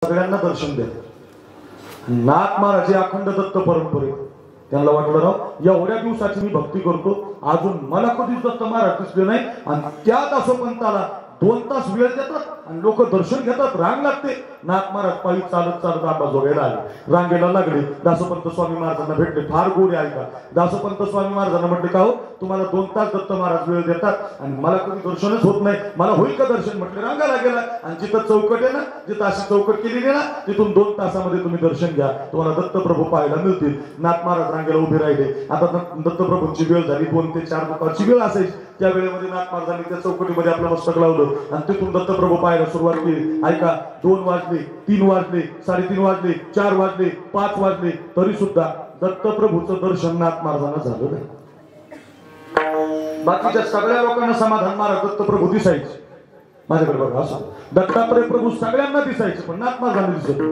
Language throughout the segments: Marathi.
सगळ्यांना दर्शन द्या. नाथ महाराज अखंड दत्त परंपरे त्यांना वाटलं राव एवढ्या दिवसाची मी भक्ती करतो अजून मला कधीच दत्त महाराज दिसले नाही आणि त्या दासोपंताला 2 तास वेळ देतात आणि लोक दर्शन घेतात. रांग लागते. नाथ महाराज पायी चालत चालत आंबाजोगाईला आले. रांगेला लागले. दासोपंत स्वामी महाराजांना भेटले. फार गोड आहे का. दासोपंत स्वामी महाराजांना म्हटले का हो तुम्हाला 2 तास दत्त महाराज वेळ देतात आणि मला कधी दर्शनच होत नाही, मला होईल का दर्शन. म्हटले रांगाला गेला आणि जिथं चौकट आहे ना, जिथं अशी चौकट केलेली आहे ना, तिथून 2 तासामध्ये तुम्ही दर्शन घ्या, तुम्हाला दत्तप्रभू पाहायला मिळतील. नाथ महाराज रांगेला उभे राहिले. आता दत्तप्रभूंची वेळ झाली. 2 ते 4 दुपारची वेळ असायची. त्या वेळेमध्ये नाथ महाराजांनी त्या चौकटीमध्ये आपलं मस्तक लावलं आणि तिथून दत्तप्रभू पाहायला सुरुवात केली. ऐका, 2 वाजले, 3 वाजले, 3:30 वाजले, 4 वाजले, 5 वाजले, तरी सुद्धा दत्तप्रभूचं दर्शन नाथ महाराजांना झालं नाही. बाकीच्या सगळ्या लोकांना समाधान महाराज दत्तप्रभू दिसायचे. माझ्याकडे बघा असं दत्तात्रय प्रभू सगळ्यांना दिसायचे पण नाथ महाराजांना दिसत नाही.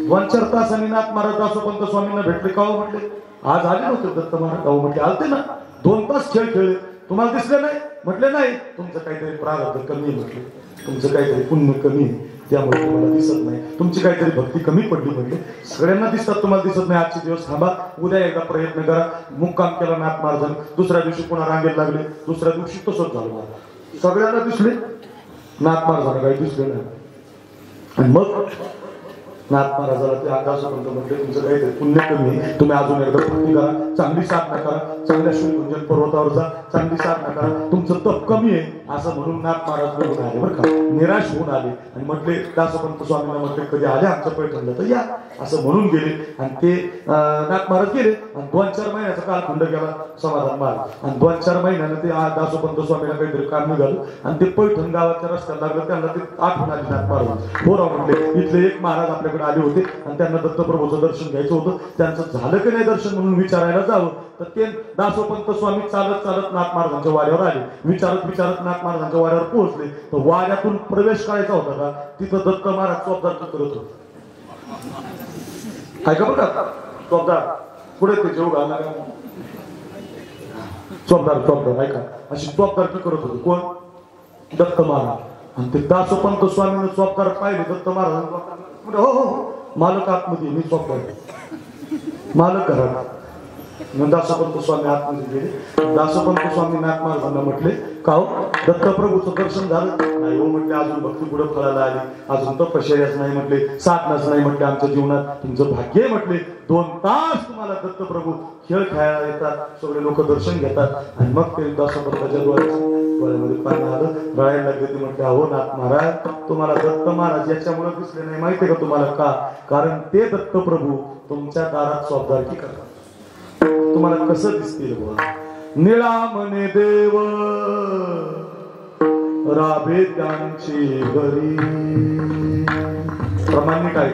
2-4 तासांनी नाथ महाराज दासोपंत स्वामींना भेटले. का हो म्हटले आज आले नव्हते दत्त महाराज. का हो म्हटले आलते ना, 2 तास खेळ खेळले, तुम्हाला दिसले नाही. म्हटले नाही, तुमचं काहीतरी प्रारब्ध कमी आहे. म्हटले तुमचं काहीतरी पुण्य कमी आहे त्यामुळे तुम्हाला दिसत नाही, तुमची काहीतरी भक्ती कमी पडली. म्हटले सगळ्यांना दिसतात, तुम्हाला दिसत नाही. आजचे दिवस थांबा, उद्या एकदा प्रयत्न करा. मुक्काम केला नाथ महाराजांनी. दुसऱ्या दिवशी पुन्हा रांगेत लागले. दुसऱ्या दिवशी तसंच झालं. सगळ्यांना दिसले, नाथ महाराजांना काही दिसले नाही. आणि मग नाथ महाराजाला ते दासोपंत म्हटले तुमचं काहीतरी पुण्य कमी आहे, तुम्ही अजून एकदा भक्ती करा, चांगली साधना करा, चांगल्या शिवकुंजन पर्वतावर जा, चांगली साधना करा, तुमचं तप कमी आहे असं म्हणून नाथ महाराज बघून आले. बरं का, निराश होऊन आले आणि म्हटले दासोपंत स्वामींना म्हटले कधी आले आमचं पैठणला तर या असं म्हणून गेले. आणि ते नाथ महाराज गेले आणि 2-4 महिन्याचा कालखंड गेला समाधान महाराज. आणि 2-4 महिन्यानं ते दासोपंत स्वामीला काहीतरी काम निघालं आणि ते पैठण गावाच्या रस्त्याला लागलं. त्यांना ते आठवण आली नाथ महाराज. बोराव म्हटले इथले एक महाराज आपल्याकडे आले होते आणि त्यांना दत्तप्रभूचं दर्शन घ्यायचं होतं, त्यांचं झालं की नाही दर्शन म्हणून विचारायला जावं. तर ते दासोपंत स्वामी चालत चालत नाथ महाराजांच्या वाड्यावर आले. विचारत विचारत नाथ महाराजांच्या वाड्यावर पोहोचले. तर वाड्यातून प्रवेश करायचा होता का तिथं दत्त महाराज चोपदार करत होते. ऐका बरं का, चोपदार पुढे ते जेव घाला चोपदार ऐका अशी चोपदार करत होते. कोण? दत्त महाराज. आणि ते दासोपंत स्वामीने चोपदार पाहिले. दत्त महाराज हो हो मालक आतमध्ये, मी चोपदार मालक घरात. दासोपंत स्वामी आतमध्ये गेले. दासोपंत स्वामी नाथ महाराजांना म्हटले का हो दत्तप्रभूचं दर्शन झालं नाही. हो म्हटले अजून भक्ती पुढे फळायला आली, अजून तपश्चर्याच नाही म्हटले, साधनाच नाही म्हटले आमच्या जीवनात. तुमचं भाग्य आहे म्हटले, 2 तास तुम्हाला दत्तप्रभू खेळ खेळायला येतात, सगळे लोक दर्शन घेतात. आणि मग ते दासोपंताच्या डोळ्यामध्ये पाणी आलं, रडायला लागले. ते म्हटले अहो नाथ महाराज तुम्हाला दत्त महाराज याच्यामुळे दिसले नाही माहितीये का तुम्हाला का? कारण ते दत्तप्रभू तुमच्या दारात चौकदारकी करतात. तुम्हाला कसं दिसतील? निळा म्हणे देव राबे त्यांची घरी. प्रमाणे काय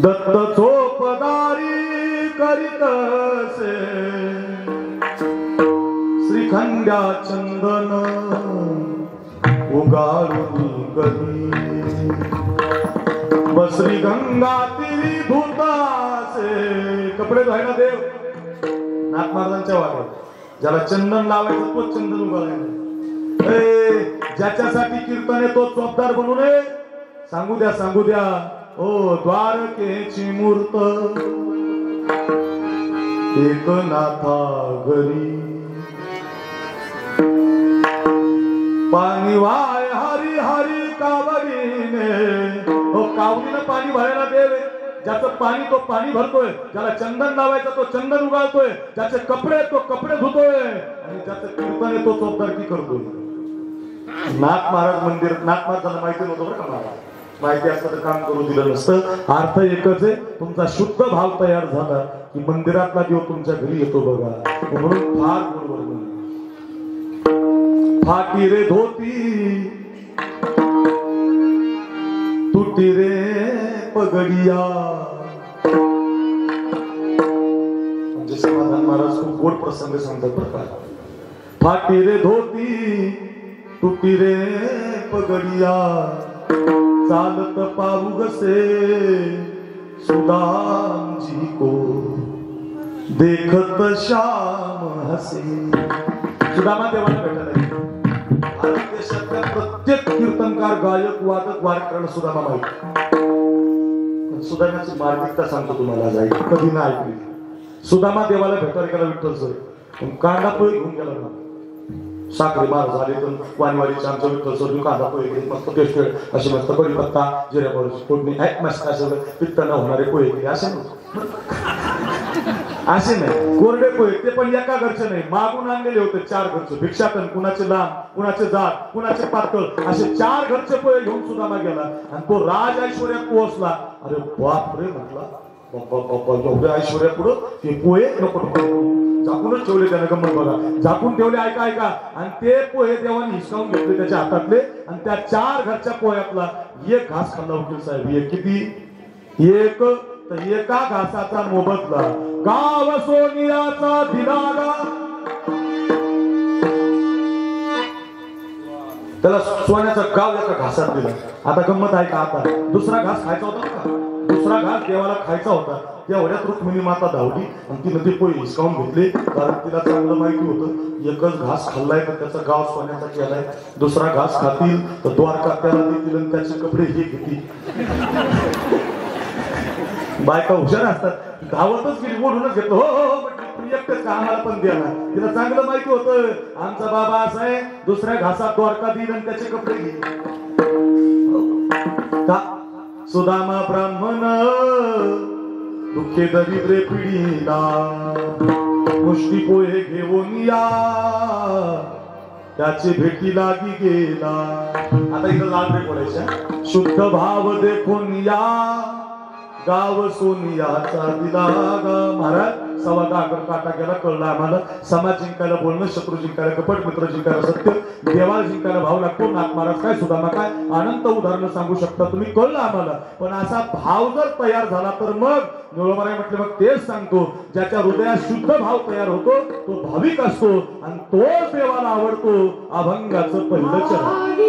दत्त चोपदारी करीतसे श्रीखंड्या चंदन उगाळून गली. बसरी गंगा तिरी धुतासे कपडे धुवायला देव नाथ महाराजांच्या वाड्यावर. ज्याला चंदन लावायचं तोच चंदन उगाळायला. ज्याच्यासाठी कीर्तन आहे तो चोपदार बनू नये. सांगू द्या ओ द्वारकेची मूर्त एकनाथा घरी. पाणी वाय हरी हरी कावडीने. हो कावडीनं पाणी भरायला देव. ज्याचं पाणी तो पाणी भरतोय, ज्याला चंदन लावायचं तो चंदन उगाळतोय, ज्याचे कपडे तो कपडे धुतोय आणि ज्याचं कीर्तन आहे तो चोपदारकी करतोय. नाथ महाराज मंदिर नाथ महाराजांना माहिती नव्हतं बरं का महाराज. माहिती असतं तर काम करू दिलं नसतं. अर्थ एकच आहे, तुमचा शुद्ध भाव तयार झाला की मंदिरातला देव तुमच्या घरी येतो बघा. म्हणून फार बरोबर फाटी रे धोती तुटी रे पगडिया. म्हणजे समाधान महाराज खूप गोड प्रसंग सांगतात बरं का. फाटी रे धोती तुटी रे पगडिया चालत पाऊग से सुदाम जी को देखत श्याम हसे. सुदामा देवाला भेटायला भारत देशातल्या प्रत्येक कीर्तनकार गायक वादक वारकऱ्याला सुदामा माहिती. सुदामाची मार्मिकता सांगतो तुम्हाला, जाईल कधी नाही ऐकली. सुदामा देवाला भेटायला गेला विठ्ठल सर, कांदा पोहे घेऊन गेला ना. साखरे मार झाले तर वाणीवाडीचे आमच्या विठ्ठल सर कांदा पोहे घेऊन मस्त टेस्ट अशी मस्त कढीपत्ता जिऱ्यावर फोडणी मस्त असं पित्त न होणारे पोहे केले असे असे नाही. कोरडे पोहे ते पण एका घरचे नाही, मागून आणलेले होते 4 घरचे. भिक्षाटन, कुणाचे लांब, कुणाचे जाड, कुणाचे पातळ, असे 4 घरचे पोहे घेऊन सुदामा गेला आणि तो राज ऐश्वर्यात पोहोचला. अरे बाप रे म्हटला, एवढ्या ऐश्वर्या पुढं हे पोहे नको झाकूनच ठेवले त्याने. गंमत बघा, झाकून ठेवले. ऐका ऐका. आणि ते पोहे देवाने हिसकावून घेतले त्याच्या हातातले आणि त्या 4 घरच्या पोह्यातला एक घास खाल्ला वकील साहेब. एक किती? एक. तर एका घासाचा मोबदला गाव सोनियाचा दिलागा. त्याला सोन्याचा गाव एका घासात दिला. आता गंमत आहे का? आता दुसरा घास खायचा होता का? दुसरा घास देवाला खायचा होता. त्या एवढ्यात रुक्मिणी माता धावली आणि तिने ते पोहे हिसकावून घेतले. कारण तिला चांगलं माहिती होतं एकच घास खाल्लाय तर त्याचा गाव सोन्याचा केलाय. दुसरा घास खातील तर द्वारका त्याला देतील आणि त्याचे कपडे हे घेतील. बायका हुशार असतात, धावतच गेली, बोलूनच घेतलं. हो हो हो एकटंच का, आम्हाला पण द्या ना. तिला चांगलं माहिती होतं आमचा बाबा असा आहे, दुसऱ्या घासात द्वारका देईल आणि त्याचे कपडे घेईल. का सुदामा ब्राह्मण दुःखे दरिद्रे पिढीला मुष्टी पोहे घेऊन या त्याचे भेटी लागी गेला. आता इथं लाल रे पडायच्या. शुद्ध भाव देखून या गाव सोनियाचा दिला गा. महाराज सवा गागर काटा गेला, कळलं आम्हाला. समाज जिंकायला बोलणं, शत्रू जिंकायला कपट, मित्र जिंकायला सत्य, देवाला जिंकायला भाव लागतो. नाथ महाराज काय, सुदामा काय, अनंत उदाहरणं सांगू शकता तुम्ही, कळलं आम्हाला. पण असा भाव जर तयार झाला तर मग निळोबाराय म्हटले, मग तेच सांगतो, ज्याच्या हृदयात शुद्ध भाव तयार होतो तो भाविक असतो आणि तोच देवाला आवडतो. अभंगाचं पहिलं चरण.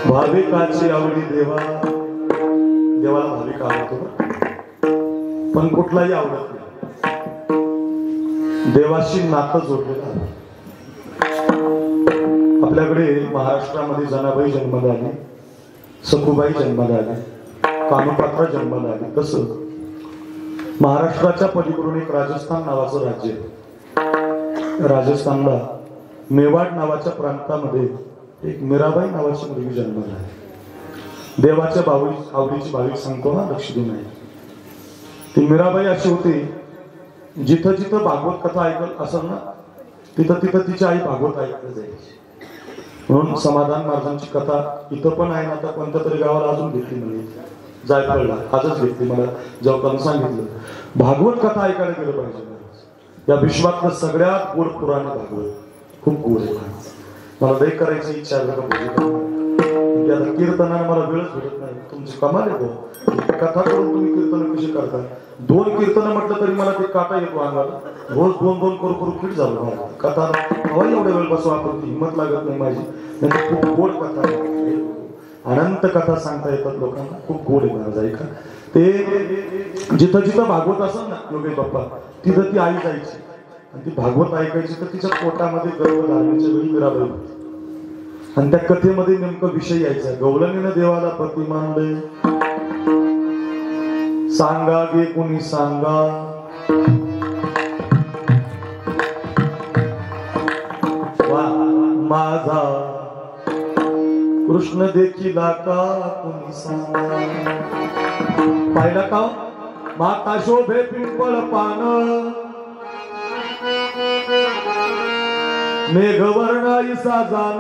भाविकाची आवडी देवा, देवाला भाविक आवडतो पण कुठलाही आवडत नाही. देवाशी नातं जोडलेलं आहे. आपल्याकडे महाराष्ट्रामध्ये जनाबाई जन्माला आली, सखुबाई जन्माला आली, कानुपात्रा जन्माला आली. तसं महाराष्ट्राच्या पलीकडून एक राजस्थान नावाचं राज्य आहे. राजस्थानला मेवाड नावाच्या प्रांतामध्ये एक मीराबाई नावाची मुलगी जन्माला आहे. देवाच्या आवडीची भाविक सांगतो ना, लक्ष देऊ नये. ती मीराबाई अशी होती, जिथं जिथं भागवत कथा ऐकल असेल ना, तिथं तिथं तिची आई भागवत ऐकलं जायची. म्हणून समाधान महाराजांची कथा इथं पण आहे ना, आता कोणत्या तरी गावाला अजून घेतली म्हणजे जायकवाडला आजच घेतली. मला जेव्हा सांगितलं भागवत कथा ऐकायला गेलं पाहिजे. या विश्वातलं सगळ्यात गोड पुराण भागवत, खूप गोड आहे. मला लय करायची इच्छा आहे का, आता कीर्तनाने मला वेळच भेटत नाही. तुमची कमाल आहे कथा करून तुम्ही कीर्तन कशी करता. 2 कीर्तन म्हटलं तरी मला ते काटा येतो अंगाला. रोज 2 करू करू फिट झालो मला. कथा हवा एवढ्या वेळ बसवा, आपण हिंमत लागत नाही माझी. नाही खूप गोड कथा आहे, अनंत कथा सांगता येतात लोकांना, खूप गोड आहे महाराज ऐका. ते जिथं जिथं भागवत असेल ना योगेश बाप्पा, तिथं ती आई जायची आणि ती भागवत ऐकायची. तर तिच्या पोटामध्ये गर्भधारणेच्या वेळी मीराबाई होती. आणि त्या कथेमध्ये नेमकं विषय यायचा, गवळणीनं देवाला पती मानले, सांगा गे कोणी सांगा, माझा कृष्ण देखील का कोणी सांगा. पाहिला का माता शोभे पिंपळ पान, मेघवर्णाईसा जाण,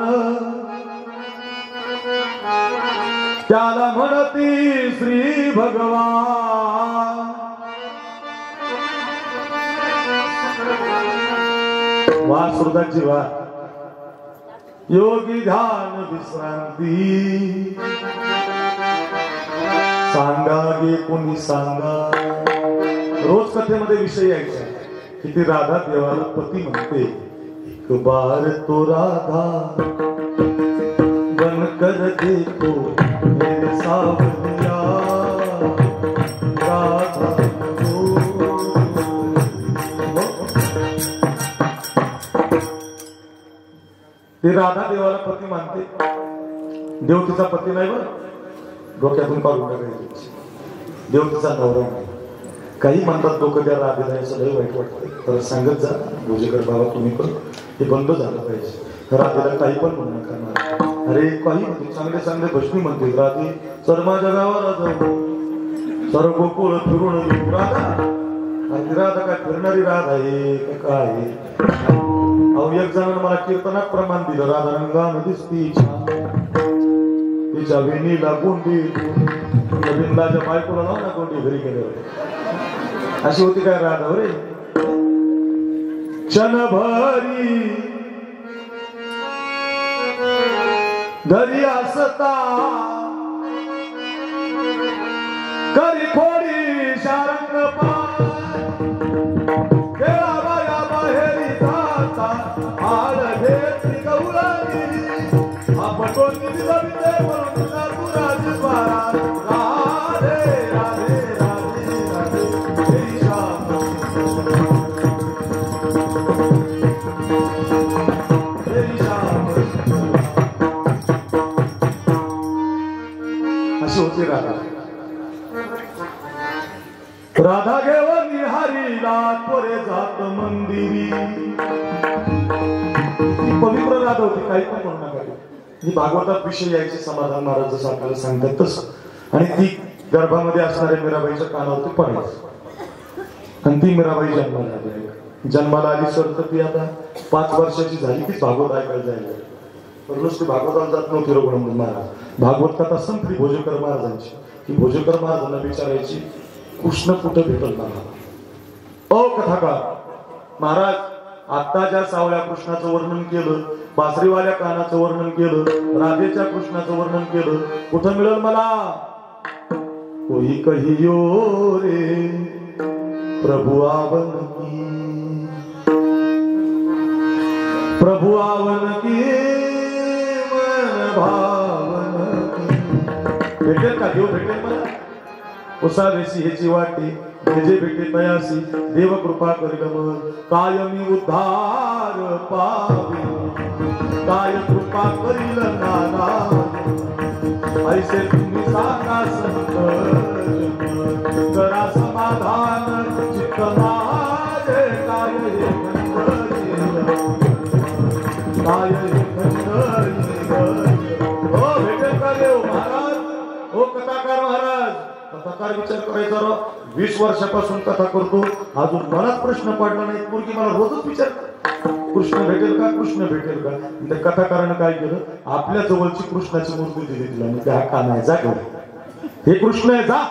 त्याला म्हणती श्री भगवान. वा सुरदाची वा. योगी ध्यान विश्रांती, सांगा गे कोणी सांगा. रोज कथेमध्ये विषय यायचा की ती राधा देवाला पती म्हणते. एक बार तो राधा बन कर देखो मेरे सावलिया, राधा ती राधा देवाला पती मानते. देव तिचा पती नाही बरं, डोक्यातून काढून टाकायची. देव तिचा नवरा नाही. काही म्हणतात लोक त्या राधेला, असं लय वाईट वाटतं. तर सांगत जा भोजेकर बाबा तुम्ही पण हे बंद झालं पाहिजे. राधेला काही पण म्हणू नका. अरे काही म्हणते, चांगले चांगले भस्मी म्हणते राधे सर माझ्या गावाला जाऊ, सर गोकुळ फिरून येऊ. राधा आणि राधा काय फिरणारी राधा आहे का काय. अहो एक जणांना मला कीर्तनात प्रमाण दिलं, राधा रंगानं दिसती छान, तिच्या वेणीला गोंडी, बिंदाच्या बायकोला लाव ना गोंडी घरी गेल्यावर. अशी होती काय राधा रे. क्षणभरी घरी असता, करी खोडी शारंग पाय, केला बाया बाहेरी जाता, आड घेतली गौरणी, आपण कोणी दिलविते म्हणून तुराजी द्वारा. राधे राधे राधे राधे हे श्याम, हे श्याम. अशी होती राधा. राधा घेऊन हरीला त्वरे जात मंदिरी. ही पवित्र राधा होती, काही पण म्हणू नका. ही भागवतात विषय यायचे समाधान महाराज जसं आपल्याला सांगतात तसं. आणि ती गर्भामध्ये असणाऱ्या मीराबाईच्या कानावरती पडायची. आणि ती मीराबाई जन्माला आली. जन्माला आली सर तर ती आता 5 वर्षाची झाली की भागवत ऐकायला जायला. नुसती भागवताला जात नव्हती रघुनंदन महाराज. भागवत कथा संपली भोजेकर महाराजांची की भोजेकर महाराजांना विचारायची कृष्ण कुठे भेटल मला. ओ कथाकार महाराज, आता ज्या सावळ्या कृष्णाचं वर्णन केलं, बासरीवाल्या कानाचं वर्णन केलं, राधेच्या कृष्णाचं वर्णन केलं, कुठं मिळेल मला. कोई कहियो रे प्रभु आवन की, प्रभु आवन की मन भावन की. भेटेल का देव, भेटेल मला. उसावेसी ह्याची वाटी जे भेटे तयासी, देव कृपा करिल कायमी उद्धार पावी, काय कृपा करील नाना, ऐसे तुम्ही सांगा संत करा समाधान चित्त माझे. काय हे खंड, काय हे खंड कथाकार महाराज, कथाकार विचार करायचा राव, 20 वर्षापासून कथा करतो, अजून मलाच प्रश्न पडला नाही. मुलगी मला रोजच विचारते कृष्ण भेटेल का, कृष्ण भेटेल का. त्या कथाकारानं काय केलं, आपल्या जवळची कृष्णाची मूर्ती दिली तिला. म्हणजे हा का नाही, जा घेऊन, हे कृष्ण आहे, जा.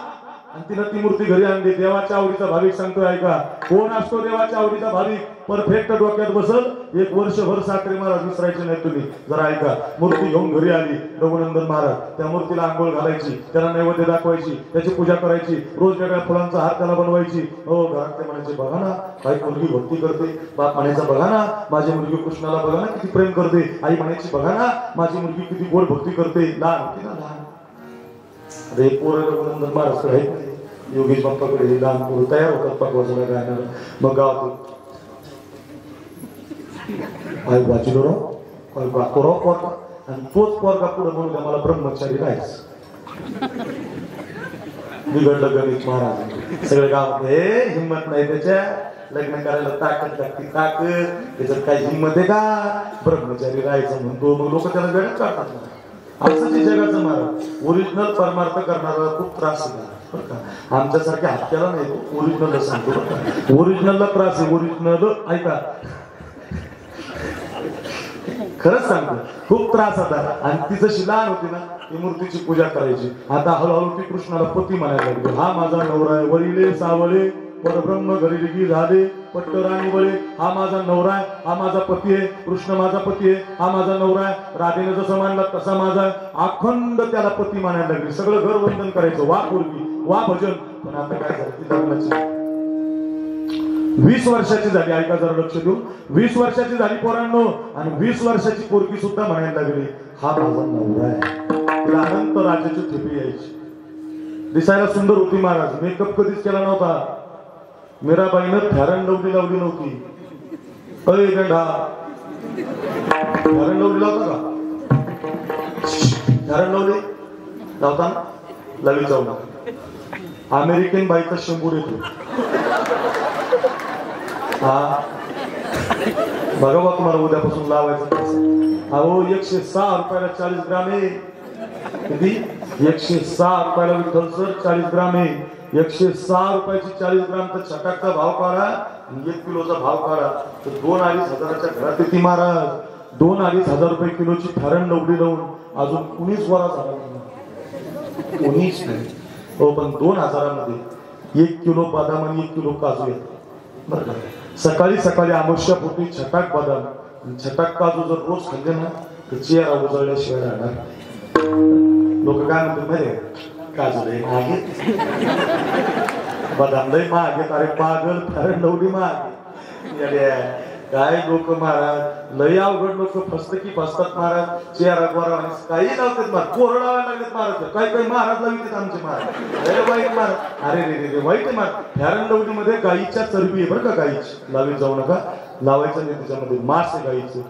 आणि तिला ती मूर्ती घरी आणली. देवाच्या आवडीचा भाविक सांगतोय, ऐका, कोण असतो देवाच्या आवडीचा भाविक, परफेक्ट डोक्यात बसल, 1 वर्षभर साखरे महाराज विसरायचे नाही तुम्ही. जरा ऐका, मूर्ती घेऊन घरी आली रघुनंदन महाराज. त्या मूर्तीला आंघोळ घालायची, त्याला नैवेद्य दाखवायची, त्याची पूजा करायची, रोज वेगळ्या फुलांचा हार त्याला बनवायची. हो, घरात ते म्हणायचे, बघा ना काही मुलगी भक्ती करते. बाप म्हणायचा, बघा ना माझी मुलगी कृष्णाला, बघा ना किती प्रेम करते. आई म्हणायची, बघा ना माझी मुलगी किती गोड भक्ती करते. लहान होती ना, लहान. अरे पोरं रघुनंदन महाराज आहे, योगेश बाप्पाकडे लहान पोरं तयार होतात पकवायला गायला. मग गावात काय वाचिलो राव, काय गातो राव पोरगा. आणि तोच पोरगा पुढे म्हणून मला ब्रह्मचारी राहायच. बिघडलं गणेश महाराज. सगळे गावात हे हिंमत नाही त्याच्या, लग्न करायला ताकद लागते, ताकद, त्याच्यात काही हिंमत आहे का, ब्रह्मचारी राहायचं म्हणतो. मग लोक त्याला वेळच काढतात. असं जे जगाचं महाराज, ओरिजिनल परमार्थ करणारा खूप त्रास आहे. आमच्यासारख्या हत्याला नाही, ओरिजिनल सांगतो. ओरिजिनलला त्रास आहे, ओरिजिनल. ऐका, खरंच सांगतो, खूप त्रास होता. आणि ती जशी लहान होती ना, ती मूर्तीची पूजा करायची. आता हळूहळू ती कृष्णाला पती म्हणायला लागली. हा माझा नवरा आहे, वरिले सावळे परब्रह्म घरी झाले, पट्टराणी वळे, हा माझा नवरा आहे, हा माझा पती आहे. कृष्ण माझा पती आहे, हा माझा नवरा आहे. राधेने जसं मानला तसा माझा आहे. अखंड त्याला पती मानायला लागली. सगळं घर वंदन करायचं, वा पूर्वी वा भजन. पण आता काय झालं, ती लग्नाची 20 वर्षाची झाली. ऐका जरा लक्ष देऊन, 20 वर्षाची झाली पोरांनो. आणि 20 वर्षाची पोरगी सुद्धा म्हणायला लागली, हा माझा नवरा आहे. तिला अनंत राजाची ठेपी यायची. दिसायला सुंदर होती महाराज. मेकअप कधीच केला नव्हता. मीराबाईनं फॅरन लवली लावली नव्हती. अरे गंढा, फॅरन लवली लावता का? फॅरन लवली लावता ना, लावी जाऊ नका. अमेरिकन बाईचा शंभर येतो. हा बघा बा, तुम्हाला उद्यापासून लावायचं. अहो 106 रुपयाला 40 ग्राम आहे. किती? 106 रुपयाला विठ्ठल सर 40 ग्राम आहे. 106 रुपयाची 40 ग्राम. तर छटाकचा भाव काढा, 1 किलोचा भाव काढा, तर 2-2.5 हजाराच्या घरात येते महाराज. 2-2.5 हजार रुपये किलोची फॅरन लवली लावून अजून 19 वरा झाला, 19 नाही हो, पण 2 हजारामध्ये 1 किलो बदाम आणि 1 किलो काजू येतो. बरं का, सकाळी सकाळी अमावस्यापोटी छटाक बदाम, छटाक काजू जर रोज खाल्ले ना, तर चेहरा उजळल्याशिवाय राहणार. लोक काय म्हणतात माहिती, काजू लय महाग, बदाम लय महाग. अरे पागल, फॅरन लवली महाग. काय लोक महाराज, लय अवघड लोक, फसत की फसतात महाराज. चेहरा गोरा काही लावतात महाराज, कोरड लावायला लागलेत महाराज. काही काही महाराज लावितात आमचे महाराज. वाईट महाराज, अरे रे रे वाईट आहे महाराज. फॅरन लवली मध्ये गाईच्या चरबी आहे बरं का, गाईची. लावीत जाऊ नका, लावायचं नाही. त्याच्यामध्ये मांस आहे गाईचं,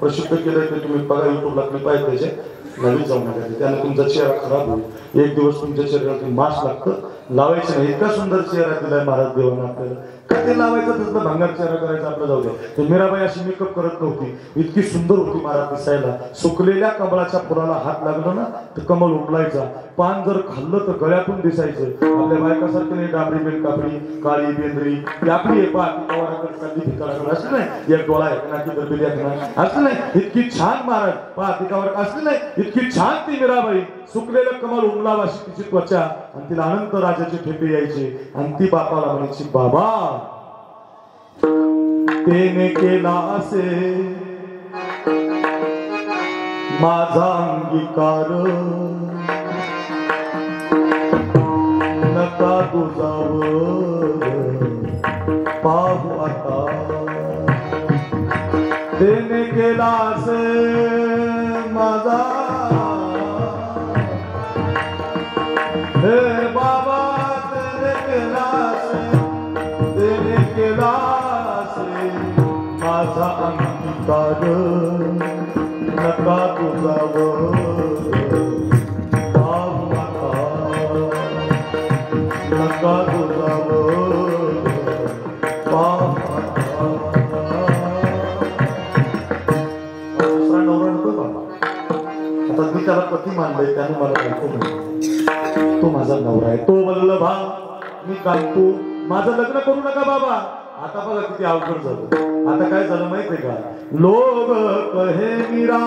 प्रसिद्ध केलंय ते. तुम्ही बघा युट्यूबला क्लिप आहे त्याचे. लावीत जाऊ नका, त्याने तुमचा चेहरा खराब होईल. 1 दिवस तुमच्या चेहऱ्याला मांस लागतं, लावायचं नाही. इतका सुंदर चेहरा दिलाय महाराज देवानं आपल्याला. काय ते लावायचं, तसलं भांगार चेहरा करायचा आपला, जाऊ दे. तर मीराबाई अशी मेकअप करत नव्हती. इतकी सुंदर होती महाराज दिसायला. सुकलेल्या कमळाच्या फुलाला हात लागला ना, तर कमळ उमलायचा. पान जर खाल्लं तर गळ्यातून दिसायचं. आपल्या बायकासारखं नाही, डाबरी बेल कापडी, काळी बेंद्री आपली आहे. असं नाही, एक डोळा एक नाकी दरबिली असं नाही. इतकी छान महाराज पातिकावर असली नाही, इतकी छान ती मीराबाई. सुकलेलं कमल उमलावा अशी तिची त्वचा. आणि तिला अनंत राजाची ठेपे यायची. आणि ती बापाला म्हणायची, बाबा तेने केला असे माझा अंगीकार, नका तुझावर पाहू आता. तेने केला असे माझा, हे बाबा तेने केला असे, तेने केला असे माझा अंगीकार, नका तुझावर पाहू आता, नका तुझावर पाहू आता. दुसरा नवरा नको बाबा. आता मी त्याला पती मानलंय, त्याने मला बायको म्हणलं. तो माझा नवरा आहे, तो वल्लभा मी कांतू, माझं लग्न करू नका बाबा. आता बघा किती अवघड झालं. आता काय झालं माहितीये का, लोग कहे मीरा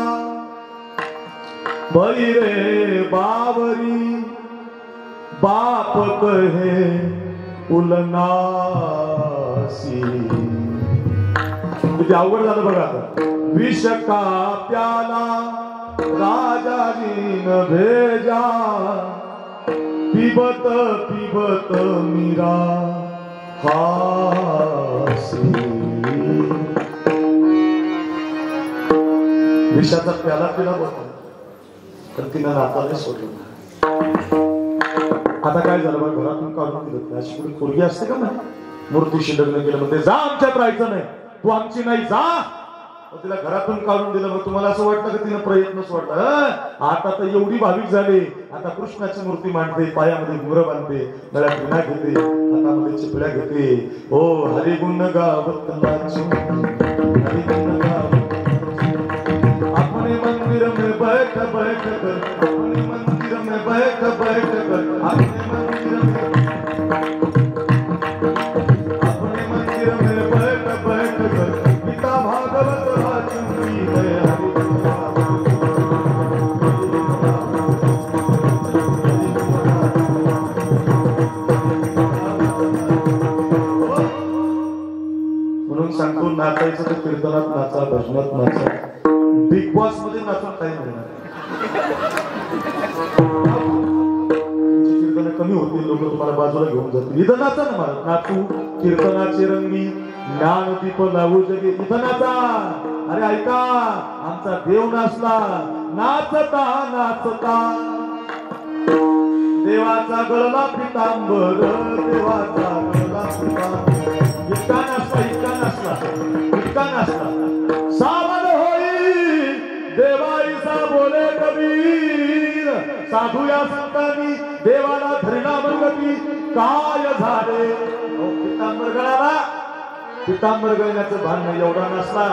बई रे बावरी, बाप कहे उलनासी. किती अवघड झालं बघा. आता विष का प्याला राजाजीन भेजा, पिबत पिबत मीरा हासी. विषाचा प्याला पिला बघा, तर तिनं नाताने सोडलं. आता काय झालं बघ, घरातून काढून दिलं. अशी कुठे पोरगी असते का नाही, मूर्तीशी लग्न केलं म्हणते जा आमच्यात राहायचं नाही, तू आमची नाही जा. तिला घरातून काढून दिलं. मग तुम्हाला असं वाटतं की तिनं प्रयत्न सोडला. आता तर एवढी भाविक झाली, आता कृष्णाची मूर्ती मांडते, पायामध्ये घुंगरं बांधते, गळ्यात विणा घेते, हातामध्ये चिपळ्या घेते. ओ हरी गुण गावत नाचू, हरी गुण गावत अपने मंदिर में बैठ बैठ कर, अपने मंदिर में बैठ बैठ कर, अपने मंदिर में बैठ बैठ कर, पिता भागवत सांगतो. नाचायचं तर कीर्तनात नाचा, भजनात नाचा, बिग बॉस मध्ये नाचून काही मिळणार. कीर्तन कमी होतील, लोक तुम्हाला बाजूला घेऊन जातील. इथं नाचा ना मला, नाचू कीर्तनाचे रंगी, ज्ञान दीप लावू जगे, इथं नाचा. अरे ऐका, आमचा देव नाचला, नाचता नाचता देवाचा गळला पितांबर, देवाचा गळला पितांबर. इतका नाचला, इतका नाचला, इतका नाचला. सावध होई देवाईचा बोले कबीर, साधू या संतांनी देवाला धरला मंगती, काय झाले पितांबर गळाला. पितांबर गळण्याचं भान नाही, एवढा नाचला.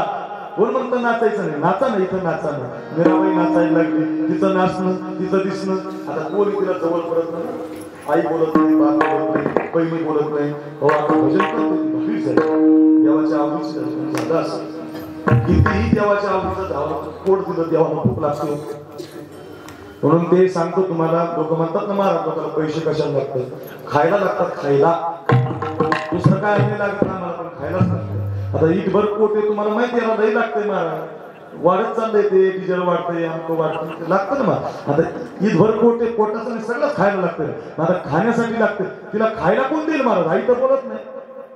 कोण म्हणतं नाचायचं नाही, नाचा नाही, इथं नाचा नाही. मीराबाई नाचायला लागली, तिचं नाचणं, तिचं दिसणं. आता कोणी तिला जवळ पडत नाही, आई बोलत नाही, बाप बोलत नाही, बहिणी बोलत नाही. हो आता भजन करते, भक्ती झाली, देवाच्या आवडीची झालं असं. कितीही देवाच्या आवडीचं झालं, पोट दिलं देवाला भूक लागतो. म्हणून ते सांगतो तुम्हाला. लोक म्हणतात ना महाराज लोकांना पैसे कशाला लागतात, खायला लागतात, खायला. दुसरं काय नाही लागत ना, मला पण खायलाच लागतं. आता ईटभर पोट आहे, तुम्हाला माहिती आहे ना, दही लागतंय महाराज, वाढत चाललंय ते, डिझेल वाढतंय, आमचं वाढतं, लागतं ना मला. आता ईदभर पोट आहे, पोटाचं सगळंच खायला लागतं. आता खाण्यासाठी लागतं, तिला खायला कोण देईल महाराज. आई तर बोलत नाही,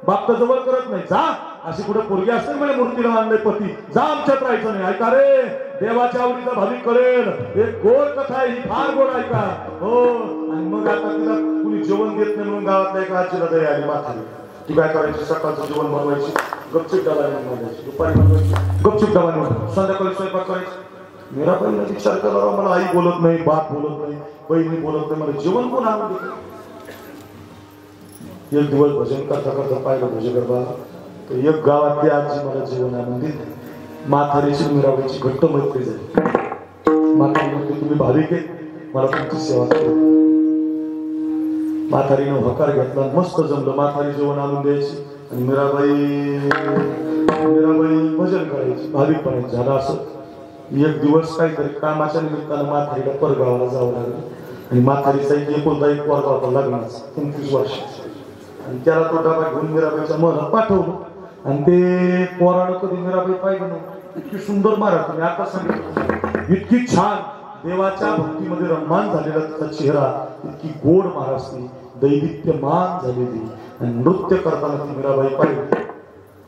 बाप तर जवळ करत नाही. जा, अशी कुठे पोरगी असेल म्हणजे मूर्तीला आणलंय पती, जा आमच्यात राहायचं नाही. ऐका रे, देवाच्या आवडीचा भाविक कळेल, एक गोड कथा आहे ही, फार गोड ऐका. हो, आणि मग आता तिला कुणी जेवण देत नाही म्हणून गावातल्या एका आजीला दया आली माथारी. ती काय करायची, सकाळचं जेवण बनवायची, गपचूप डबा बनवायची, दुपारी बनवायची, गपचूप डबा बनवायची, संध्याकाळी स्वयंपाक करायची. मीराबाईला विचार करा, मला आई बोलत नाही, बाप बोलत नाही, बहिणी बोलत नाही, मला जेवण कोण आणून देतं. एक दिवस भजन करता करता पाहिलं भजगरबा, तर एक गावातली आजी मला जेवण आणून दिली. माथारीची मीराबाईची घट्ट मैत्री झाली. माथारी म्हणते तुम्ही भाविक आहे, मला तुमची सेवा करू. म्हातारीनं होकार घेतला, मस्त जमलं. म्हातारी जेवण आणून द्यायची आणि मीराबाई भजन करायची, भाविकपणाची. झालं असं एक दिवस काहीतरी कामाच्या निमित्तानं म्हातारीला परगावाला जावं लागलं. आणि म्हातारीचा एकोणता एक पोरगा होता लग्नाचा, 29 वर्ष. आणि त्याला तो डबा घेऊन मीराबाईच्या महलात पाठवलं. आणि ते पोरानं कधी मीराबाई पाहिजे नव्हतं. इतकी सुंदर महाराज, तुम्ही आता सांगितलं, इतकी छान देवाच्या भक्तीमध्ये रममान झालेला तिचा चेहरा, इतकी गोड महाराज ती, दैदिप्यमान झालेली. आणि नृत्य करताना ती मीराबाई पाहिजे.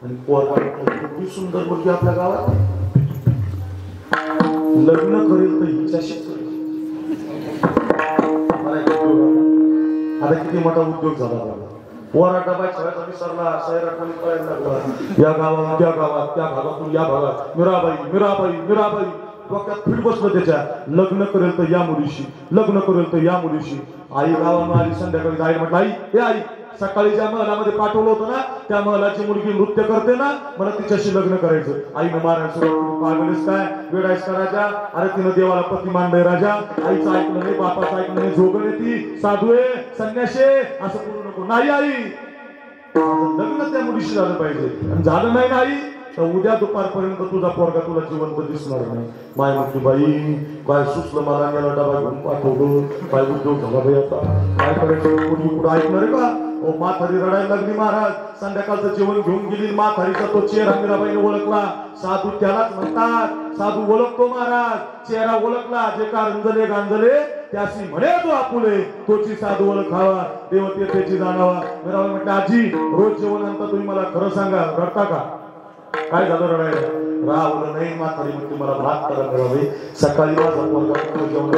आणि पोरगा सुंदर मुलगी आपल्या गावात, लग्न करेल तर हिच्याशी. आता किती मोठा उद्योग झाला बाबा. पोरा डबा छळायचा विसरला, सैराटपणी कळायला लागला, या गावात त्या गावात, त्या भागातून या भागात, मीराबाई मीराबाई मीराबाई. डोक्यात फिट बसलं त्याच्या. लग्न करेल तर या मुलीशी, लग्न करेल तर या मुलीशी. आई गावानं आली, संध्याकाळी आई म्हटलं, आई हे आई सकाळी ज्या महलामध्ये पाठवलं होतं ना त्या महलाची मुलगी नृत्य करते ना, मला तिच्याशी लग्न करायचं. आईनं मारायचं, पागलेस काय, वेडायस का राजा, अरे तिनं देवाला पती मांडलंय राजा, आईचं ऐकलं नाही, बापाचं ऐकलं नाही, झोगण येते, साधू आहे, संन्याशी आहे, असं बोलू नको. नाही आई, लग्न त्या मुलीशी झालं पाहिजे. आणि झालं नाही ना आई, तर उद्या दुपारपर्यंत तुझा पोरगा तुला जिवंत दिसणार नाही. माय म्हटली बाई काय सुचलं मला, याला डबा घेऊन पाठवलं, काय उद्योग झाला बाई, आता काय करायचं, कोणी कुठं ऐकणार आहे का? ओ म्हातारी रडायला लागली महाराज. संध्याकाळचं जेवण घेऊन गेली, म्हातारीचा तो चेहरा मीराबाईने ओळखला. साधू त्यालाच म्हणतात, साधू ओळखतो महाराज, चेहरा ओळखला, जे का रंजले गांजले त्याशी म्हणे तो आपुले, तोची साधू ओळखावा, देवतेची जाणावा. मीराबाई म्हटलं आजी रोज जेवण आणता तुम्ही, मला खरं सांगा रडता का? काय झालं रडायला? राहुल नाही. म्हातारी म्हणते मला भात करा मिळावे, सकाळी माझा पोरगा जेवण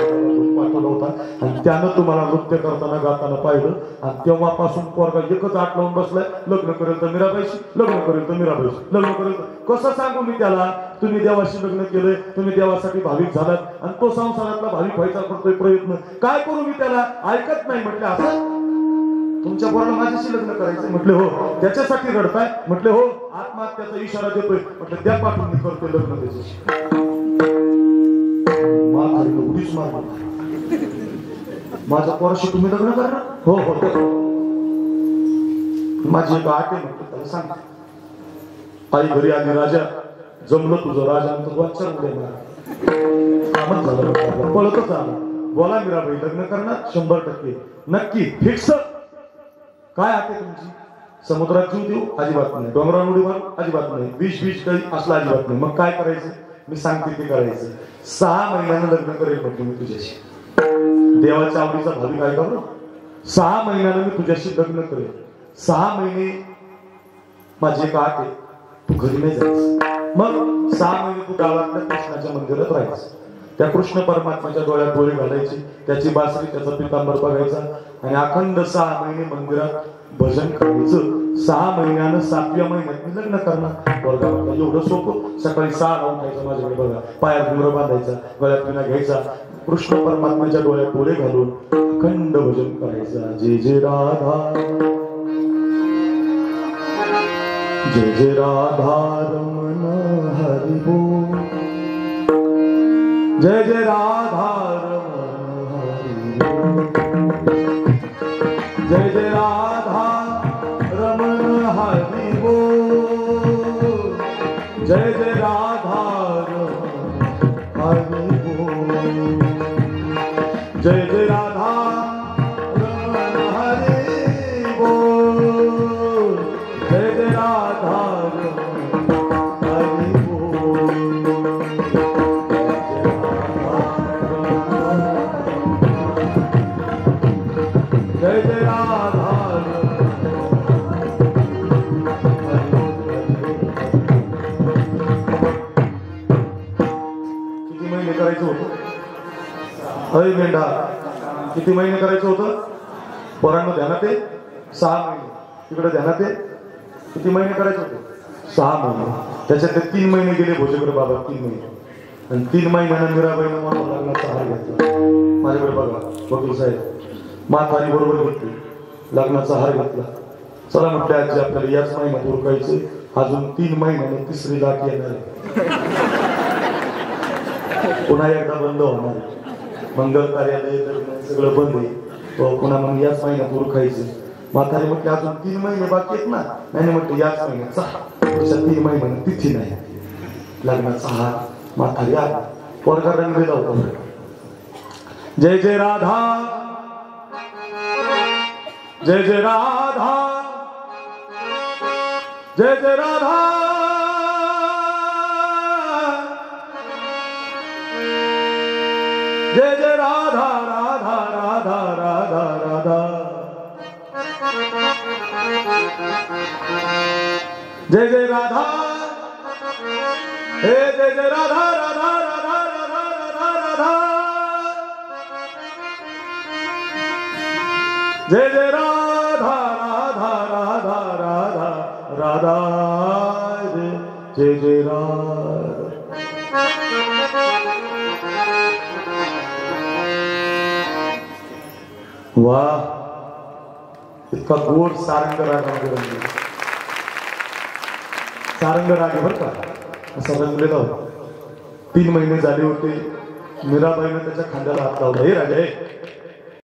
पाठवला होता आणि त्यानं तुम्हाला नृत्य करताना गाताना पाहिलं आणि तेव्हापासून पोरगा एकच आट लावून बसलाय, लग्न करेल तर मीराबाईशी, लग्न करेल तर मीराबाईशी, लग्न करेल तर. कसं सांगू मी त्याला, तुम्ही देवाशी लग्न केलंय, तुम्ही देवासाठी भाविक झालात आणि तो संसारातला भाविक व्हायचा करतोय प्रयत्न, काय करू मी त्याला? ऐकत नाही. म्हटलं असं तुमच्या पोराला माझ्याशी लग्न करायचं? म्हटले हो. त्याच्यासाठी रडताय? म्हटले हो. आत्महत्याचा इशारा देतोय? म्हटलं द्या पाठवून, मी करतोय लग्न त्याच्याशी. उडीच मार, माझ्या पोराशी तुम्ही लग्न करणार? हो हो. माझी एक आट आहे म्हटलं, त्याला सांग. आई घरी आली, राजा जमलं तुझं, राजानंतर वाचा उद्या कामच झालं, पळतच आला. बोला मीराबाई लग्न करणार? 100% नक्की फिक्स. काय आते तुमची? समुद्रात जीव देऊ? अजिबात नाही. डोंगरावर उडी मारू? अजिबात नाही. विष काही असलं? अजिबात नाही. मग काय करायचं? मी सांगते ते करायचं. 6 महिन्यानं लग्न करेल म्हटलं मी तुझ्याशी. देवाच्या आवडीचा भाविक आहे का बरं? 6 महिन्यानं मी तुझ्याशी लग्न करेल. 6 महिने माझी एक आट आहे, तू घरी नाही जायचं. मग 6 महिने तू गावातल्या कृष्णाच्या मंदिरात राहायचं. त्या कृष्ण परमात्माच्या डोळ्यात डोळे घालायचे, त्याची बासरी, त्याचा पितांबर बघायचा आणि अखंड 6 महिने मंदिरात भजन करायचं. 6 महिन्यानं 7व्या महिन्यात मी लग्न करणार. वर्गा एवढं सोपं. सकाळी 6ला उठायचं, माझ्याकडे बघा, पायात घुमरं बांधायचा, गळ्यात विना घ्यायचा, कृष्ण परमात्माच्या डोळ्यात डोळे घालून अखंड भजन करायचं. जय जय राधा, जय जय राधा रमण हरि बोल, जय जय राधा रमण हरि बोल, जय जय राधा रमण हरि बोल, जय जय राधा रमण हरि बोल, जय जय राधा रमण हरि बोल, जय जय राधा अय मेंढा, किती महिने करायचं होतं? पोरांना ध्यानात आहे? 6 महिने. तिकडे ध्यानात आहे? किती महिने करायचं होतं? 6 महिने. त्याच्यातले 3 महिने गेले भोजेकर बाबा, 3 महिने. आणि 3 महिन्यानं मीराबाईनं मला लग्नाचा हार घेतला. माझ्याकडे बघा वकील साहेब, म्हातारी बरोबर घेतली, लग्नाचा हार घेतला. चला म्हटलं आजी आपल्याला याच महिन्यात उरकायचं, अजून 3 महिन्याने तिसरी लाट येणार आहे, पुन्हा एकदा बंद होणार आहे. मंगल कार्यालय सगळं बंद आहे, पुन्हा मग याच महिन्यात उरकायचं. म्हातारी म्हटलं अजून 3 महिने बाकी आहेत ना? नाही म्हटलं याच महिन्यात 3 महिने तिथी नाही. लग्नाचा हार म्हातारी आला, पोरगा रंगलेला होता. जय जय राधा, जय जय राधा, जय जय राधा, जय जय राधा राधा राधा राधा राधा, जय जय राधा, हे जय जय राधा राधा राधा राधा राधा राधा, जय जय राधा राधा राधा राधा राधा, जय जय राधा. वाह, इतका गोड सारंग राग आमच्या रंगला. सारंग राग आहे बरं का, असा रंगलेला होता. 3 महिने झाले होते. मीराबाईनं त्याच्या खांद्याला हात लावला. हे राजा, हे